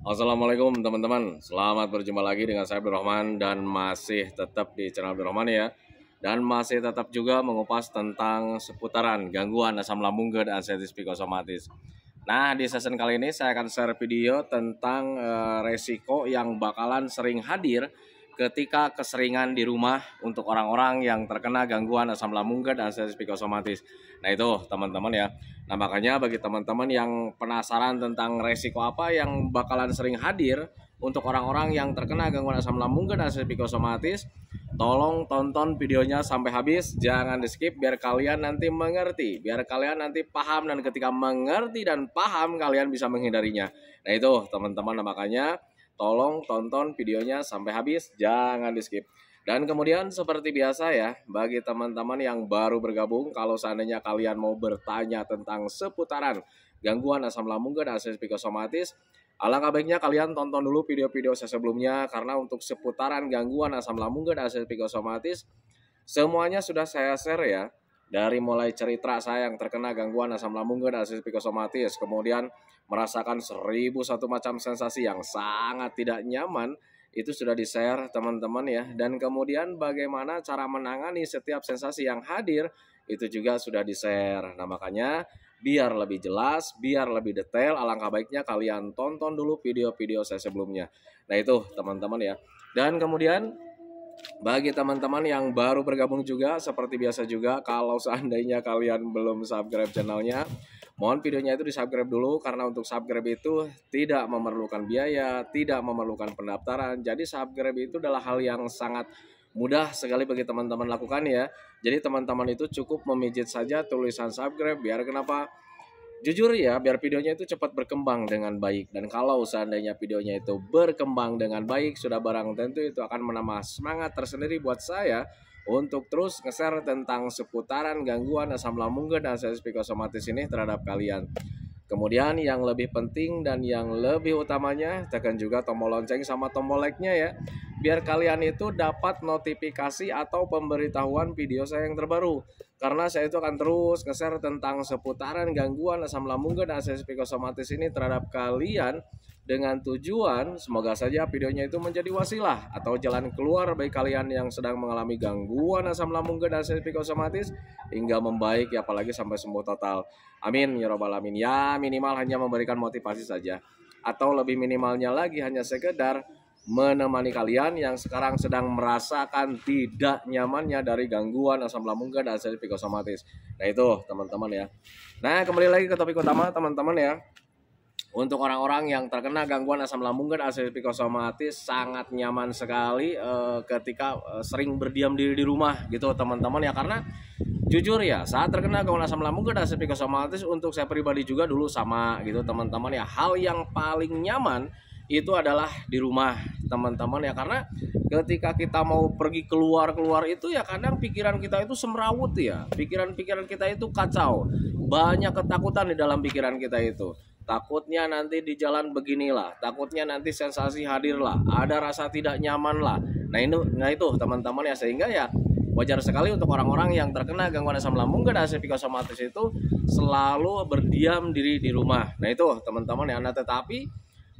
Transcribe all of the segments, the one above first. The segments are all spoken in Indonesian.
Assalamualaikum teman-teman, selamat berjumpa lagi dengan saya Abdurrahman dan masih tetap di channel Abdurrahman ya. Dan masih tetap juga mengupas tentang seputaran gangguan asam lambung dan anxiety psikosomatis. Nah, di session kali ini saya akan share video tentang resiko yang bakalan sering hadir ketika keseringan di rumah untuk orang-orang yang terkena gangguan asam lambung dan anxiety psikosomatis. Nah, itu teman-teman ya. Nah, makanya bagi teman-teman yang penasaran tentang resiko apa yang bakalan sering hadir untuk orang-orang yang terkena gangguan asam lambung dan anxiety psikosomatis, tolong tonton videonya sampai habis, jangan di skip biar kalian nanti mengerti, biar kalian nanti paham, dan ketika mengerti dan paham kalian bisa menghindarinya. Nah, itu teman-teman, makanya tolong tonton videonya sampai habis, jangan di skip. Dan kemudian seperti biasa ya, bagi teman-teman yang baru bergabung, kalau seandainya kalian mau bertanya tentang seputaran gangguan asam lambung dan anxiety psikosomatis, alangkah baiknya kalian tonton dulu video-video saya sebelumnya, karena untuk seputaran gangguan asam lambung dan anxiety psikosomatis semuanya sudah saya share ya. Dari mulai cerita saya yang terkena gangguan asam lambung dan anxiety psikosomatis, kemudian merasakan 1001 macam sensasi yang sangat tidak nyaman, itu sudah di-share teman-teman ya. Dan kemudian bagaimana cara menangani setiap sensasi yang hadir, itu juga sudah di-share. Nah, makanya biar lebih jelas, biar lebih detail, alangkah baiknya kalian tonton dulu video-video saya sebelumnya. Nah, itu teman-teman ya. Dan kemudian bagi teman-teman yang baru bergabung juga, seperti biasa juga, kalau seandainya kalian belum subscribe channelnya, mohon videonya itu di subscribe dulu, karena untuk subscribe itu tidak memerlukan biaya, tidak memerlukan pendaftaran. Jadi subscribe itu adalah hal yang sangat mudah sekali bagi teman-teman lakukan ya. Jadi teman-teman itu cukup memijit saja tulisan subscribe, biar kenapa? Jujur ya, biar videonya itu cepat berkembang dengan baik. Dan kalau seandainya videonya itu berkembang dengan baik, sudah barang tentu itu akan menambah semangat tersendiri buat saya untuk terus nge-share tentang seputaran gangguan asam lambung dan anxiety psikosomatis ini terhadap kalian. Kemudian yang lebih penting dan yang lebih utamanya, tekan juga tombol lonceng sama tombol like-nya ya, biar kalian itu dapat notifikasi atau pemberitahuan video saya yang terbaru. Karena saya itu akan terus nge-share tentang seputaran gangguan asam lambung dan anxiety psikosomatis ini terhadap kalian, dengan tujuan semoga saja videonya itu menjadi wasilah atau jalan keluar bagi kalian yang sedang mengalami gangguan asam lambung dan anxiety psikosomatis hingga membaik ya, apalagi sampai sembuh total. Amin ya robbal alamin. Ya, minimal hanya memberikan motivasi saja, atau lebih minimalnya lagi hanya sekedar menemani kalian yang sekarang sedang merasakan tidak nyamannya dari gangguan asam lambung dan anxiety psikosomatis. Nah, itu teman-teman ya. Nah, kembali lagi ke topik utama teman-teman ya. Untuk orang-orang yang terkena gangguan asam lambung dan anxiety psikosomatis sangat nyaman sekali ketika sering berdiam diri di rumah gitu teman-teman ya. Karena jujur ya, saat terkena gangguan asam lambung dan anxiety psikosomatis, untuk saya pribadi juga dulu sama gitu teman-teman ya. Hal yang paling nyaman itu adalah di rumah teman-teman ya, karena ketika kita mau pergi keluar itu ya kadang pikiran kita itu semrawut ya, pikiran-pikiran kita itu kacau, banyak ketakutan di dalam pikiran kita itu. Takutnya nanti di jalan beginilah, takutnya nanti sensasi hadirlah, ada rasa tidak nyaman lah. Nah itu teman-teman ya, sehingga ya wajar sekali untuk orang-orang yang terkena gangguan asam lambung dan anxiety psikosomatis itu selalu berdiam diri di rumah. Nah itu teman-teman ya. Nah, tetapi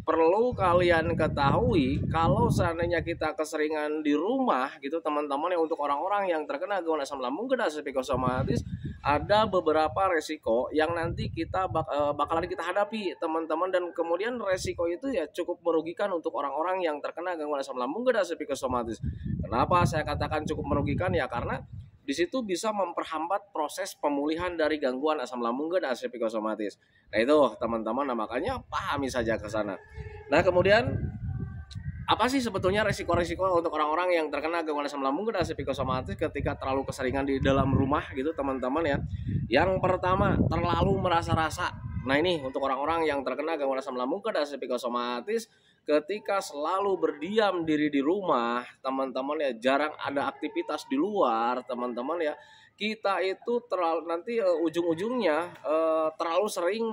perlu kalian ketahui, kalau seandainya kita keseringan di rumah gitu teman-teman ya, untuk orang-orang yang terkena gangguan asam lambung dan anxiety psikosomatis, ada beberapa resiko yang nanti kita bakalan kita hadapi teman-teman. Dan kemudian resiko itu ya cukup merugikan untuk orang-orang yang terkena gangguan asam lambung dan anxiety psikosomatis. Kenapa saya katakan cukup merugikan ya? Karena di situ bisa memperhambat proses pemulihan dari gangguan asam lambung dan anxiety psikosomatis. Nah itu teman-teman, nah makanya pahami saja ke sana. Nah, kemudian apa sih sebetulnya resiko-resiko untuk orang-orang yang terkena gangguan asam lambung dan anxiety psikosomatis ketika terlalu keseringan di dalam rumah gitu teman-teman ya. Yang pertama, terlalu merasa-rasa. Nah, ini untuk orang-orang yang terkena gangguan asam lambung dan anxiety psikosomatis, ketika selalu berdiam diri di rumah teman-teman ya, jarang ada aktivitas di luar teman-teman ya, kita itu terlalu nanti ujung-ujungnya terlalu sering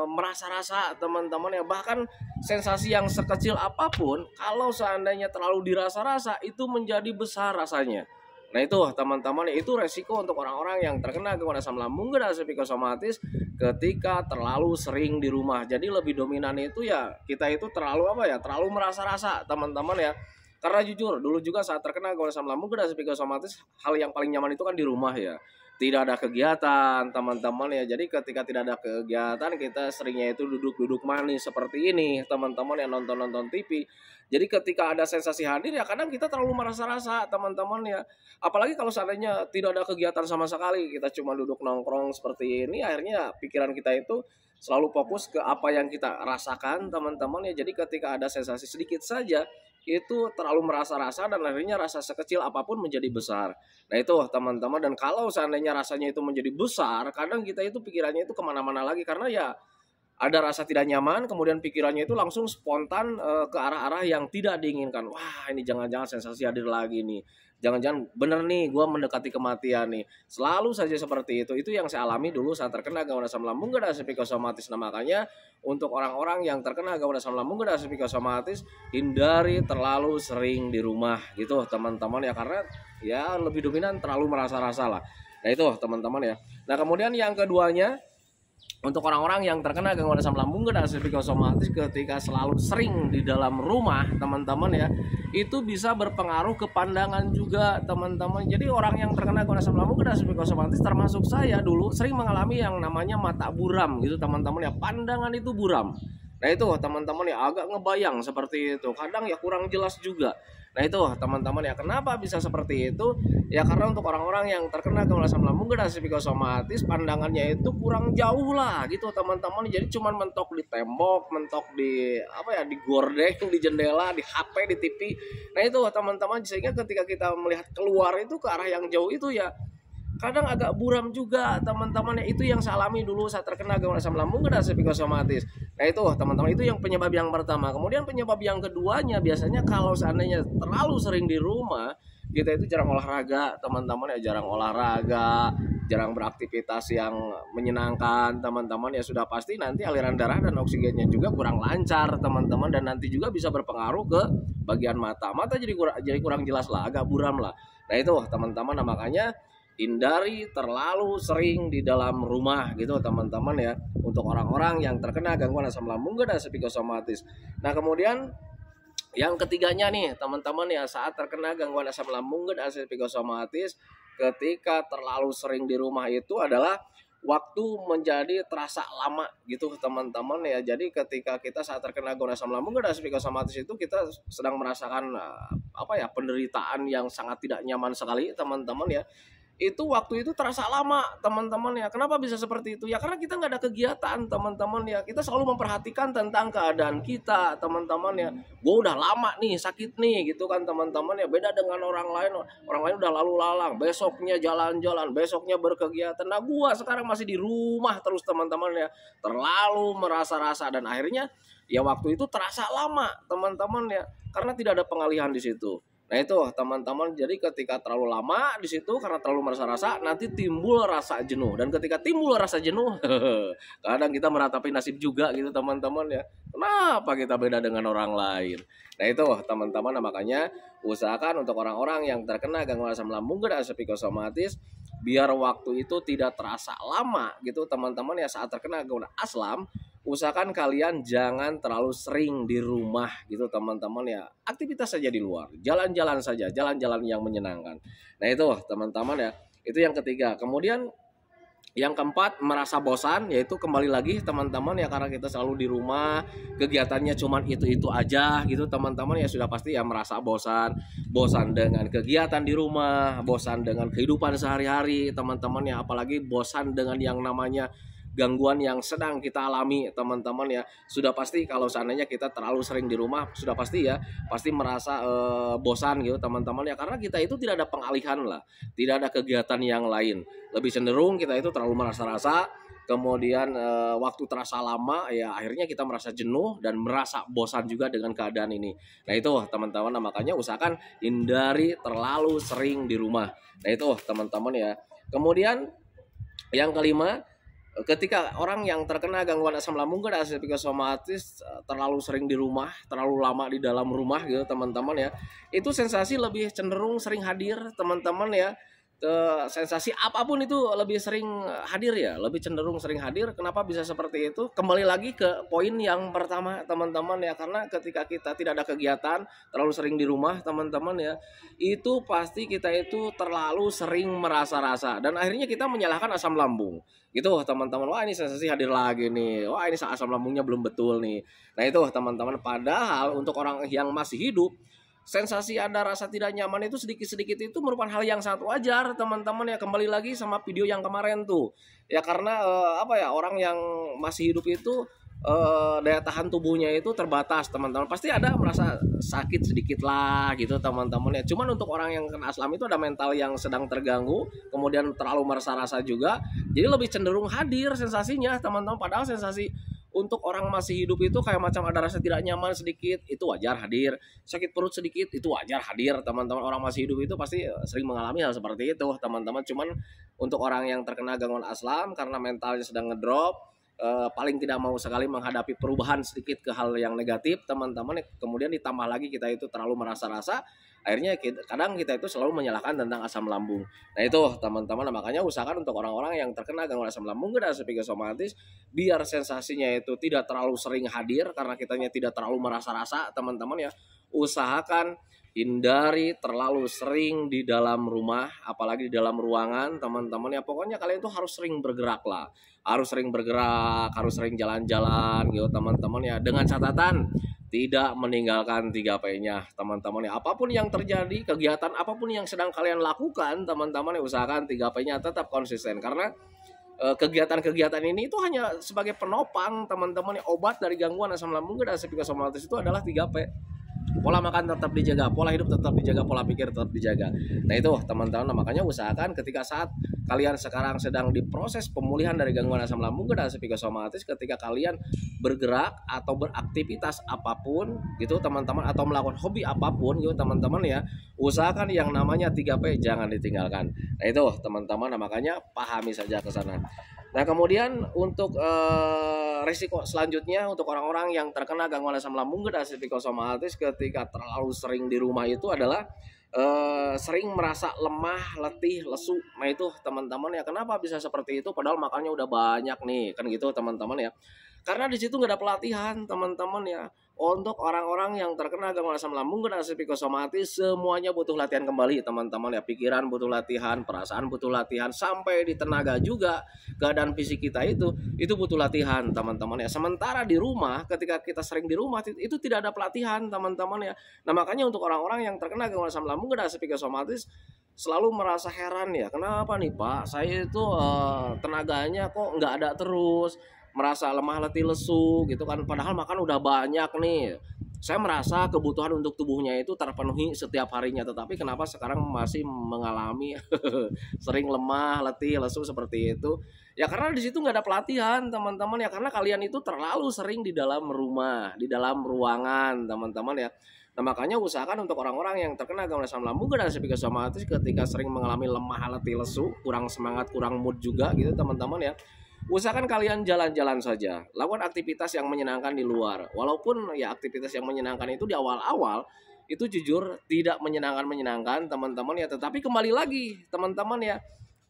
merasa-rasa teman-teman ya. Bahkan sensasi yang sekecil apapun, kalau seandainya terlalu dirasa-rasa, itu menjadi besar rasanya. Nah itu teman-teman, itu resiko untuk orang-orang yang terkena gangguan asam lambung dan psikosomatis ketika terlalu sering di rumah. Jadi lebih dominan itu ya kita itu terlalu terlalu merasa-rasa teman-teman ya. Karena jujur dulu juga saat terkena gangguan asam lambung dan psikosomatis, hal yang paling nyaman itu kan di rumah ya. Tidak ada kegiatan teman-teman ya. Jadi ketika tidak ada kegiatan, kita seringnya itu duduk-duduk manis seperti ini teman-teman yang nonton-nonton TV. Jadi ketika ada sensasi hadir ya kadang kita terlalu merasa-rasa teman-teman ya. Apalagi kalau seandainya tidak ada kegiatan sama sekali, kita cuma duduk nongkrong seperti ini, akhirnya pikiran kita itu selalu fokus ke apa yang kita rasakan teman-teman ya. Jadi ketika ada sensasi sedikit saja itu terlalu merasa-rasa dan akhirnya rasa sekecil apapun menjadi besar. Nah itu teman-teman, dan kalau seandainya rasanya itu menjadi besar, kadang kita itu pikirannya itu kemana-mana lagi karena ya ada rasa tidak nyaman, kemudian pikirannya itu langsung spontan ke arah-arah yang tidak diinginkan. Wah ini jangan-jangan sensasi hadir lagi nih, jangan-jangan bener nih gue mendekati kematian nih. Selalu saja seperti itu yang saya alami dulu saat terkena gangguan asam lambung dan psikosomatis. Nah makanya untuk orang-orang yang terkena gangguan asam lambung dan psikosomatis, hindari terlalu sering di rumah gitu teman-teman ya, karena ya lebih dominan terlalu merasa-rasa lah. Nah itu teman-teman ya. Nah kemudian yang keduanya, untuk orang-orang yang terkena gangguan asam lambung dan psikosomatis ketika selalu sering di dalam rumah teman-teman ya, itu bisa berpengaruh ke pandangan juga teman-teman. Jadi orang yang terkena gangguan asam lambung dan psikosomatis termasuk saya dulu sering mengalami yang namanya mata buram gitu teman-teman ya, pandangan itu buram. Nah itu teman-teman ya, agak ngebayang seperti itu, kadang ya kurang jelas juga. Nah itu teman-teman ya, kenapa bisa seperti itu? Ya karena untuk orang-orang yang terkena gangguan asam lambung dan psikosomatis, pandangannya itu kurang jauh lah gitu teman-teman. Jadi cuman mentok di tembok, mentok di di gordeng, di jendela, di HP, di TV. Nah itu teman-teman, sehingga ketika kita melihat keluar itu ke arah yang jauh itu ya kadang agak buram juga teman-teman ya. Itu yang saya alami dulu saat terkena gangguan asam lambung dan psikosomatis. Nah itu teman-teman, itu yang penyebab yang pertama. Kemudian penyebab yang keduanya, biasanya kalau seandainya terlalu sering di rumah, kita itu jarang olahraga teman-teman ya, jarang olahraga, jarang beraktivitas yang menyenangkan teman-teman ya, sudah pasti nanti aliran darah dan oksigennya juga kurang lancar teman-teman, dan nanti juga bisa berpengaruh ke bagian mata jadi kurang jelas lah, agak buram lah. Nah itu teman-teman, nah makanya hindari terlalu sering di dalam rumah gitu teman-teman ya, untuk orang-orang yang terkena gangguan asam lambung dan psikosomatis. Nah kemudian yang ketiganya nih teman-teman ya, saat terkena gangguan asam lambung dan psikosomatis ketika terlalu sering di rumah itu adalah waktu menjadi terasa lama gitu teman-teman ya. Jadi ketika kita saat terkena gangguan asam lambung dan psikosomatis itu kita sedang merasakan penderitaan yang sangat tidak nyaman sekali teman-teman ya. Itu waktu itu terasa lama teman-teman ya. Kenapa bisa seperti itu? Ya karena kita nggak ada kegiatan teman-teman ya. Kita selalu memperhatikan tentang keadaan kita teman-teman ya. Gue udah lama nih sakit nih gitu kan teman-teman ya. Beda dengan orang lain. Orang lain udah lalu lalang, besoknya jalan-jalan, besoknya berkegiatan. Nah gue sekarang masih di rumah terus teman-teman ya. Terlalu merasa-rasa, dan akhirnya ya waktu itu terasa lama teman-teman ya. Karena tidak ada pengalihan di situ. Nah itu teman-teman, jadi ketika terlalu lama di situ karena terlalu merasa-rasa, nanti timbul rasa jenuh. Dan ketika timbul rasa jenuh, kadang kita meratapi nasib juga gitu teman-teman ya. Kenapa kita beda dengan orang lain? Nah itu teman-teman, nah, makanya usahakan untuk orang-orang yang terkena gangguan asam lambung dan psikosomatis, biar waktu itu tidak terasa lama gitu teman-teman ya saat terkena gangguan asam. Usahakan kalian jangan terlalu sering di rumah gitu teman-teman ya. Aktivitas saja di luar, jalan-jalan saja, jalan-jalan yang menyenangkan. Nah itu teman-teman ya, itu yang ketiga. Kemudian yang keempat, merasa bosan, yaitu kembali lagi teman-teman ya, karena kita selalu di rumah, kegiatannya cuman itu-itu aja gitu teman-teman ya, sudah pasti ya merasa bosan. Bosan dengan kegiatan di rumah, bosan dengan kehidupan sehari-hari teman-teman ya, apalagi bosan dengan yang namanya gangguan yang sedang kita alami teman-teman ya. Sudah pasti kalau seandainya kita terlalu sering di rumah, sudah pasti ya pasti merasa bosan gitu teman-teman ya, karena kita itu tidak ada pengalihan lah, tidak ada kegiatan yang lain, lebih cenderung kita itu terlalu merasa-rasa. Kemudian waktu terasa lama ya, akhirnya kita merasa jenuh dan merasa bosan juga dengan keadaan ini. Nah itu teman-teman, nah, makanya usahakan hindari terlalu sering di rumah. Nah itu teman-teman ya. Kemudian yang kelima, Ketika orang yang terkena gangguan asam lambung dan psikosomatis terlalu sering di rumah, terlalu lama di dalam rumah gitu teman-teman ya, itu sensasi lebih cenderung sering hadir teman-teman ya. Sensasi apapun itu lebih sering hadir ya, lebih cenderung sering hadir. Kenapa bisa seperti itu? Kembali lagi ke poin yang pertama teman-teman ya, karena ketika kita tidak ada kegiatan, terlalu sering di rumah teman-teman ya, itu pasti kita itu terlalu sering merasa-rasa dan akhirnya kita menyalahkan asam lambung gitu teman-teman. Wah ini sensasi hadir lagi nih, wah ini asam lambungnya belum betul nih. Nah itu teman-teman, padahal untuk orang yang masih hidup, sensasi ada rasa tidak nyaman itu sedikit-sedikit itu merupakan hal yang sangat wajar teman-teman ya. Kembali lagi sama video yang kemarin tuh ya, karena orang yang masih hidup itu daya tahan tubuhnya itu terbatas teman-teman, pasti ada merasa sakit sedikit lah gitu teman-teman ya. Cuman untuk orang yang kena asam itu ada mental yang sedang terganggu, kemudian terlalu merasa rasa juga, jadi lebih cenderung hadir sensasinya teman-teman. Padahal sensasi untuk orang masih hidup itu kayak macam ada rasa tidak nyaman sedikit, itu wajar hadir. Sakit perut sedikit, itu wajar hadir teman-teman. Orang masih hidup itu pasti sering mengalami hal seperti itu teman-teman. Cuman untuk orang yang terkena gangguan asam karena mentalnya sedang ngedrop, paling tidak mau sekali menghadapi perubahan sedikit ke hal yang negatif teman-teman, kemudian ditambah lagi kita itu terlalu merasa rasa, akhirnya kadang kita itu selalu menyalahkan tentang asam lambung. Nah itu teman-teman, makanya usahakan untuk orang-orang yang terkena gangguan asam lambung dan psikosomatis, biar sensasinya itu tidak terlalu sering hadir karena kitanya tidak terlalu merasa-rasa teman-teman ya. Usahakan hindari terlalu sering di dalam rumah, apalagi di dalam ruangan teman-teman ya. Pokoknya kalian itu harus sering bergerak lah, harus sering bergerak, harus sering jalan-jalan gitu teman-teman ya, dengan catatan tidak meninggalkan 3P-nya teman-teman ya. Apapun yang terjadi, kegiatan apapun yang sedang kalian lakukan teman-teman ya, usahakan 3P-nya tetap konsisten, karena kegiatan-kegiatan ini itu hanya sebagai penopang teman-teman ya. Obat dari gangguan asam lambung dan psikosomatis itu adalah 3P. Pola makan tetap dijaga, pola hidup tetap dijaga, pola pikir tetap dijaga. Nah itu teman-teman, makanya usahakan ketika saat kalian sekarang sedang diproses pemulihan dari gangguan asam lambung dan psikosomatis, ketika kalian bergerak atau beraktivitas apapun gitu teman-teman, atau melakukan hobi apapun gitu teman-teman ya, usahakan yang namanya 3P jangan ditinggalkan. Nah itu teman-teman, makanya pahami saja ke sana. Nah kemudian untuk risiko selanjutnya untuk orang-orang yang terkena gangguan asam lambung dan psikosomatis ketika terlalu sering di rumah itu adalah sering merasa lemah, letih, lesu. Nah itu teman-teman ya, kenapa bisa seperti itu padahal makannya udah banyak nih kan gitu teman-teman ya. Karena di situ nggak ada pelatihan teman-teman ya. Untuk orang-orang yang terkena gangguan asam lambung dan psikosomatis, semuanya butuh latihan kembali teman-teman ya. Pikiran butuh latihan, perasaan butuh latihan, sampai di tenaga juga, keadaan fisik kita itu butuh latihan teman-teman ya. Sementara di rumah, ketika kita sering di rumah itu tidak ada pelatihan teman-teman ya. Nah makanya untuk orang-orang yang terkena gangguan asam lambung dan psikosomatis selalu merasa heran ya, kenapa nih Pak, saya itu tenaganya kok nggak ada terus, merasa lemah letih lesu gitu kan, padahal makan udah banyak nih. Saya merasa kebutuhan untuk tubuhnya itu terpenuhi setiap harinya, tetapi kenapa sekarang masih mengalami sering lemah letih lesu seperti itu. Ya karena di situ nggak ada pelatihan teman-teman ya, karena kalian itu terlalu sering di dalam rumah, di dalam ruangan teman-teman ya. Nah makanya usahakan untuk orang-orang yang terkena gangguan asam lambung dan psikosomatis ketika sering mengalami lemah letih lesu, kurang semangat, kurang mood juga gitu teman-teman ya, usahakan kalian jalan-jalan saja, lakukan aktivitas yang menyenangkan di luar. Walaupun ya aktivitas yang menyenangkan itu di awal-awal itu jujur tidak menyenangkan teman-teman ya, tetapi kembali lagi teman-teman ya,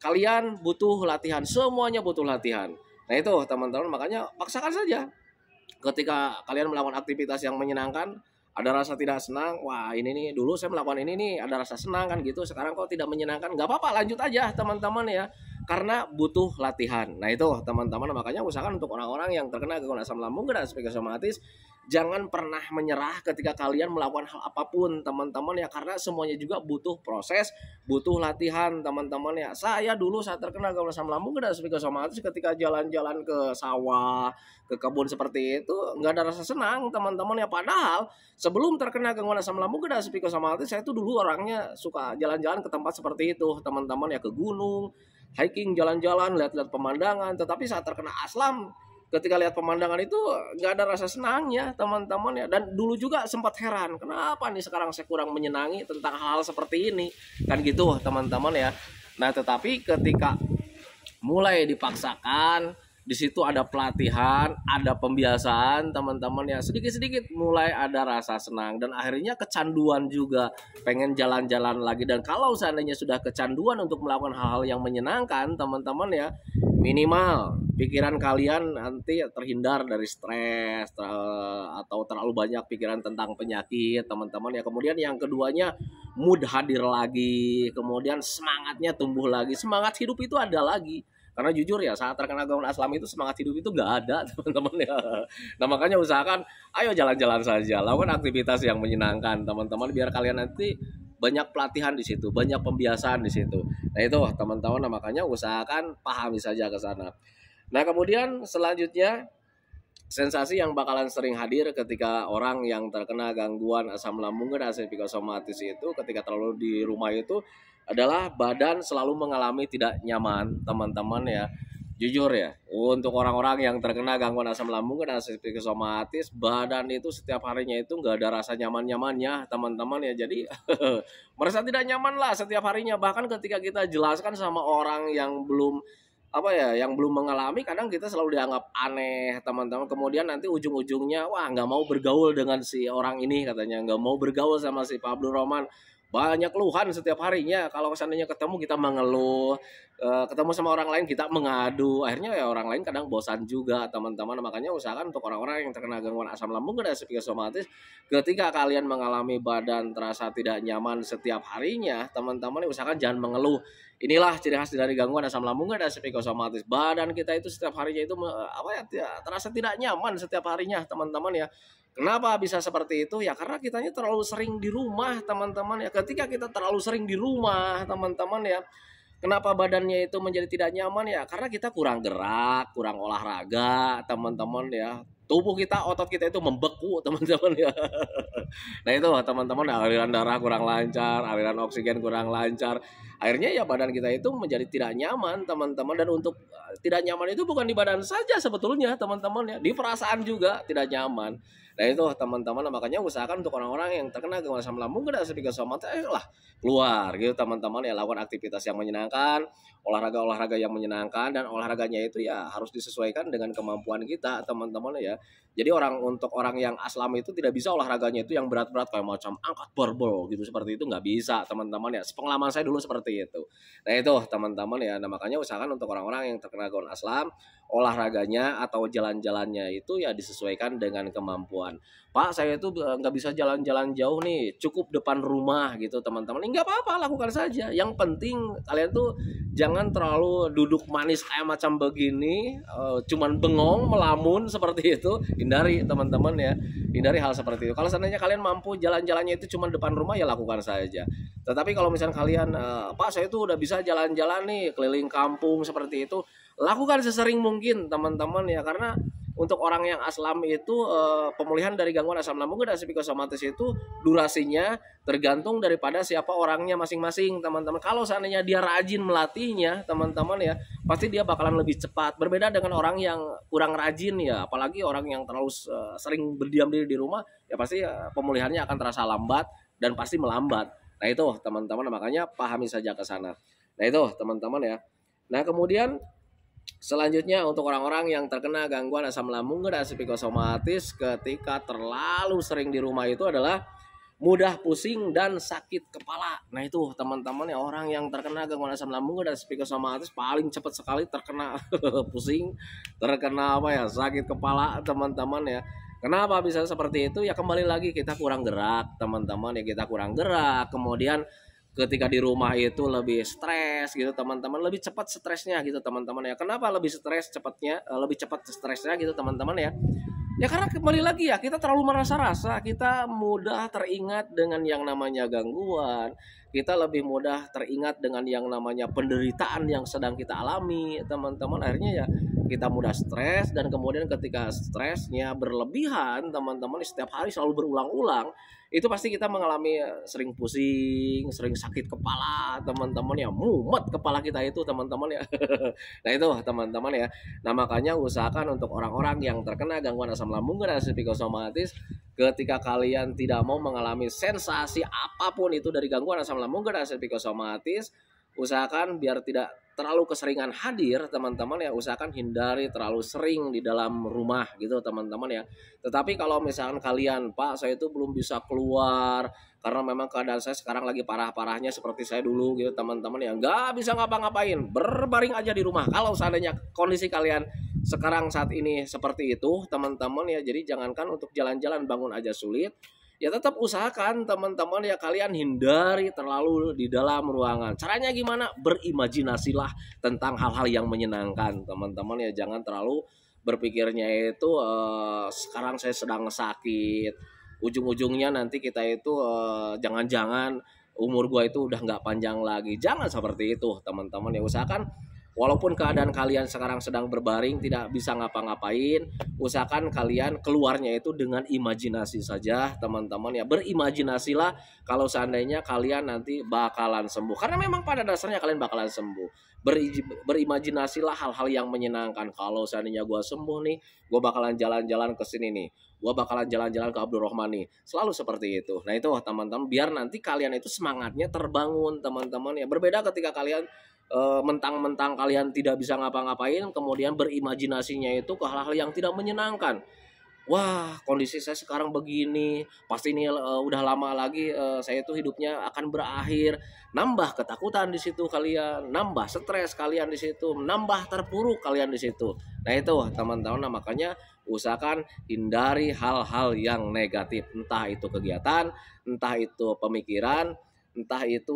kalian butuh latihan, semuanya butuh latihan. Nah itu teman-teman, makanya paksakan saja. Ketika kalian melakukan aktivitas yang menyenangkan, ada rasa tidak senang, wah ini nih dulu saya melakukan ini nih ada rasa senang kan gitu, sekarang kok tidak menyenangkan, nggak apa-apa, lanjut aja teman-teman ya, karena butuh latihan. Nah itu teman-teman, makanya usahakan untuk orang-orang yang terkena gangguan asam lambung dan psikosomatis, jangan pernah menyerah ketika kalian melakukan hal apapun teman-teman ya, karena semuanya juga butuh proses, butuh latihan teman-teman ya. Saya dulu saat terkena gangguan asam lambung dan psikosomatis, ketika jalan-jalan ke sawah, ke kebun seperti itu, nggak ada rasa senang teman-teman ya. Padahal sebelum terkena gangguan asam lambung dan psikosomatis, saya tuh dulu orangnya suka jalan-jalan ke tempat seperti itu teman-teman ya, ke gunung, hiking, jalan-jalan, lihat-lihat pemandangan. Tetapi saat terkena asam, ketika lihat pemandangan itu nggak ada rasa senangnya teman-teman ya. Dan dulu juga sempat heran, kenapa nih sekarang saya kurang menyenangi tentang hal seperti ini kan gitu teman-teman ya. Nah tetapi ketika mulai dipaksakan, Di situ ada pelatihan, ada pembiasaan teman-teman ya. Sedikit-sedikit mulai ada rasa senang dan akhirnya kecanduan juga, pengen jalan-jalan lagi. Dan kalau seandainya sudah kecanduan untuk melakukan hal-hal yang menyenangkan teman-teman ya, minimal pikiran kalian nanti terhindar dari stres atau terlalu banyak pikiran tentang penyakit teman-teman ya. Kemudian yang keduanya, mood hadir lagi, kemudian semangatnya tumbuh lagi, semangat hidup itu ada lagi. Karena jujur ya, saat terkena gangguan asam itu semangat hidup itu nggak ada teman-teman ya. Nah makanya usahakan ayo jalan-jalan saja, lakukan aktivitas yang menyenangkan teman-teman, biar kalian nanti banyak pelatihan di situ, banyak pembiasaan di situ. Nah itu teman-teman, nah, makanya usahakan pahami saja ke sana. Nah kemudian selanjutnya, sensasi yang bakalan sering hadir ketika orang yang terkena gangguan asam lambung dan psikosomatis itu ketika terlalu di rumah itu adalah badan selalu mengalami tidak nyaman teman-teman ya. Jujur ya, untuk orang-orang yang terkena gangguan asam lambung dan psikosomatis, badan itu setiap harinya itu nggak ada rasa nyaman-nyamannya teman-teman ya. Jadi merasa tidak nyaman lah setiap harinya. Bahkan ketika kita jelaskan sama orang yang belum yang belum mengalami, kadang kita selalu dianggap aneh teman-teman. Kemudian nanti ujung-ujungnya, wah nggak mau bergaul dengan si orang ini katanya, nggak mau bergaul sama si Pak Abdul Rahman. Banyak keluhan setiap harinya, kalau seandainya ketemu kita mengeluh, ketemu sama orang lain kita mengadu, akhirnya ya orang lain kadang bosan juga teman-teman. Makanya usahakan untuk orang-orang yang terkena gangguan asam lambung dan psikosomatis, ketika kalian mengalami badan terasa tidak nyaman setiap harinya teman-teman, usahakan jangan mengeluh. Inilah ciri khas dari gangguan asam lambung dan psikosomatis. Badan kita itu setiap harinya itu terasa tidak nyaman setiap harinya teman-teman ya. Kenapa bisa seperti itu? Ya karena kitanya terlalu sering di rumah teman-teman ya. Ketika kita terlalu sering di rumah teman-teman ya, kenapa badannya itu menjadi tidak nyaman ya? Karena kita kurang gerak, kurang olahraga teman-teman ya. Tubuh kita, otot kita itu membeku teman-teman ya. Nah itu teman-teman, aliran darah kurang lancar, aliran oksigen kurang lancar. Akhirnya ya badan kita itu menjadi tidak nyaman teman-teman. Dan untuk tidak nyaman itu bukan di badan saja sebetulnya teman-teman ya, di perasaan juga tidak nyaman. Nah itu teman-teman, makanya usahakan untuk orang-orang yang terkena gangguan asam lambung dan psikosomatis, lah keluar gitu teman-teman ya, lakukan aktivitas yang menyenangkan, olahraga-olahraga yang menyenangkan, dan olahraganya itu ya harus disesuaikan dengan kemampuan kita teman-teman ya. Jadi untuk orang yang aslam itu tidak bisa olahraganya itu yang berat-berat kayak macam angkat barbel gitu, seperti itu nggak bisa teman-teman ya. Pengalaman saya dulu seperti itu. Nah itu teman-teman ya, nah makanya usahakan untuk orang-orang yang terkena gangguan aslam, olahraganya atau jalan-jalannya itu ya disesuaikan dengan kemampuan. Pak, saya itu nggak bisa jalan-jalan jauh nih, cukup depan rumah gitu teman-teman. Nggak apa-apa, lakukan saja. Yang penting kalian tuh jangan terlalu duduk manis kayak macam begini, cuman bengong, melamun seperti itu. Hindari teman-teman ya, hindari hal seperti itu. Kalau seandainya kalian mampu jalan-jalannya itu cuma depan rumah, ya lakukan saja. Tetapi kalau misalnya kalian, Pak saya tuh udah bisa jalan-jalan nih, keliling kampung seperti itu, lakukan sesering mungkin teman-teman ya. Karena untuk orang yang aslam itu pemulihan dari gangguan asam lambung dan psikosomatis itu durasinya tergantung daripada siapa orangnya masing-masing teman-teman. Kalau seandainya dia rajin melatihnya teman-teman ya, pasti dia bakalan lebih cepat. Berbeda dengan orang yang kurang rajin ya, apalagi orang yang terlalu sering berdiam diri di rumah ya, pasti pemulihannya akan terasa lambat dan pasti melambat. Nah itu teman-teman, makanya pahami saja ke sana. Nah itu teman-teman ya. Nah kemudian selanjutnya, untuk orang-orang yang terkena gangguan asam lambung dan psikosomatis ketika terlalu sering di rumah itu adalah mudah pusing dan sakit kepala. Nah itu teman-teman ya, orang yang terkena gangguan asam lambung dan psikosomatis paling cepat sekali terkena pusing, terkena sakit kepala teman-teman ya. Kenapa bisa seperti itu? Ya kembali lagi kita kurang gerak teman-teman ya, kita kurang gerak. Kemudian ketika di rumah itu lebih stres gitu teman-teman, lebih cepat stresnya gitu teman-teman ya. Kenapa lebih lebih cepat stresnya gitu teman-teman ya? Ya karena kembali lagi ya, kita terlalu merasa-rasa, kita mudah teringat dengan yang namanya gangguan, kita lebih mudah teringat dengan yang namanya penderitaan yang sedang kita alami teman-teman. Akhirnya ya kita mudah stres, dan kemudian ketika stresnya berlebihan teman-teman, setiap hari selalu berulang-ulang, itu pasti kita mengalami sering pusing, sering sakit kepala teman-teman ya, mumet kepala kita itu teman-teman ya. Nah itu teman-teman ya. Nah makanya usahakan untuk orang-orang yang terkena gangguan asam lambung dan psikosomatis, ketika kalian tidak mau mengalami sensasi apapun itu dari gangguan asam lambung dan psikosomatis, usahakan biar tidak terlalu keseringan hadir, teman-teman ya usahakan hindari terlalu sering di dalam rumah gitu teman-teman ya. Tetapi kalau misalkan kalian, Pak saya itu belum bisa keluar karena memang keadaan saya sekarang lagi parah-parahnya seperti saya dulu gitu teman-teman ya, nggak bisa ngapa-ngapain, berbaring aja di rumah. Kalau seandainya kondisi kalian sekarang saat ini seperti itu teman-teman ya, jadi jangankan untuk jalan-jalan, bangun aja sulit, ya tetap usahakan teman-teman ya kalian hindari terlalu di dalam ruangan. Caranya gimana? Berimajinasilah tentang hal-hal yang menyenangkan teman-teman ya, jangan terlalu berpikirnya itu sekarang saya sedang sakit, ujung-ujungnya nanti kita itu jangan-jangan umur gua itu udah nggak panjang lagi. Jangan seperti itu teman-teman ya, usahakan walaupun keadaan kalian sekarang sedang berbaring tidak bisa ngapa-ngapain, usahakan kalian keluarnya itu dengan imajinasi saja teman-teman ya. Berimajinasilah kalau seandainya kalian nanti bakalan sembuh, karena memang pada dasarnya kalian bakalan sembuh. Berimajinasilah hal-hal yang menyenangkan. Kalau seandainya gua sembuh nih, gua bakalan jalan-jalan ke sini nih, gua bakalan jalan-jalan ke Abdul Rahman nih, selalu seperti itu. Nah itu teman-teman, biar nanti kalian itu semangatnya terbangun teman-teman ya. Berbeda ketika kalian mentang-mentang kalian tidak bisa ngapa-ngapain, kemudian berimajinasinya itu ke hal-hal yang tidak menyenangkan. Wah, kondisi saya sekarang begini, pasti ini udah lama lagi saya itu hidupnya akan berakhir. Nambah ketakutan di situ kalian, nambah stres kalian di situ, nambah terpuruk kalian di situ. Nah itu teman-teman, nah, makanya usahakan hindari hal-hal yang negatif, entah itu kegiatan, entah itu pemikiran, entah itu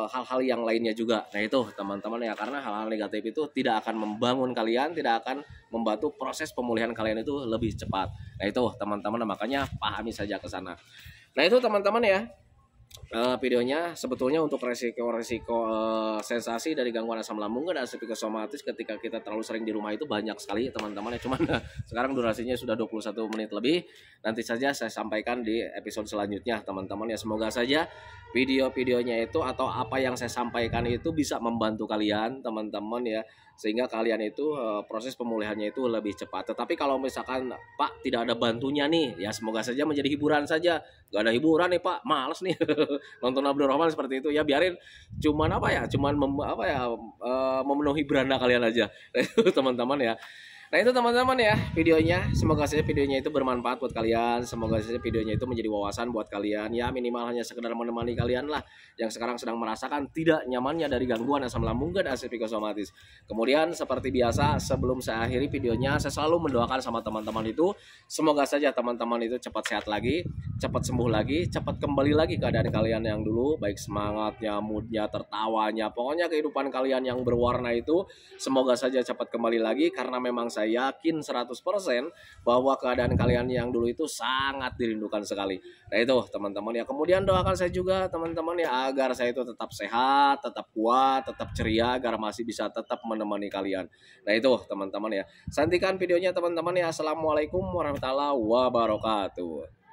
hal-hal yang lainnya juga. Nah itu teman-teman ya, karena hal-hal negatif itu tidak akan membangun kalian, tidak akan membantu proses pemulihan kalian itu lebih cepat. Nah itu teman-teman, makanya pahami saja ke sana. Nah itu teman-teman ya, videonya sebetulnya untuk resiko-resiko sensasi dari gangguan asam lambung dan psikosomatis ketika kita terlalu sering di rumah itu banyak sekali teman-teman ya. Cuman sekarang durasinya sudah 21 menit lebih. Nanti saja saya sampaikan di episode selanjutnya teman-teman ya. Semoga saja video-videonya itu atau apa yang saya sampaikan itu bisa membantu kalian teman-teman ya, sehingga kalian itu proses pemulihannya itu lebih cepat. Tetapi kalau misalkan Pak tidak ada bantunya nih, ya semoga saja menjadi hiburan saja. Gak ada hiburan nih Pak, males nih nonton Abdul Rahman seperti itu ya, biarin cuman apa ya, cuman memenuhi beranda kalian aja. Teman-teman ya. Nah itu teman-teman ya videonya, semoga saja videonya itu bermanfaat buat kalian, semoga saja videonya itu menjadi wawasan buat kalian ya, minimal hanya sekedar menemani kalian lah yang sekarang sedang merasakan tidak nyamannya dari gangguan asam lambung dan psikosomatis. Kemudian seperti biasa sebelum saya akhiri videonya, saya selalu mendoakan sama teman-teman itu semoga saja teman-teman itu cepat sehat lagi, cepat sembuh lagi, cepat kembali lagi keadaan kalian yang dulu, baik semangatnya, moodnya, tertawanya, pokoknya kehidupan kalian yang berwarna itu semoga saja cepat kembali lagi, karena memang saya yakin 100% bahwa keadaan kalian yang dulu itu sangat dirindukan sekali. Nah itu teman-teman ya, kemudian doakan saya juga teman-teman ya, agar saya itu tetap sehat, tetap kuat, tetap ceria, agar masih bisa tetap menemani kalian. Nah itu teman-teman ya, santikan videonya teman-teman ya. Assalamualaikum warahmatullahi wabarakatuh.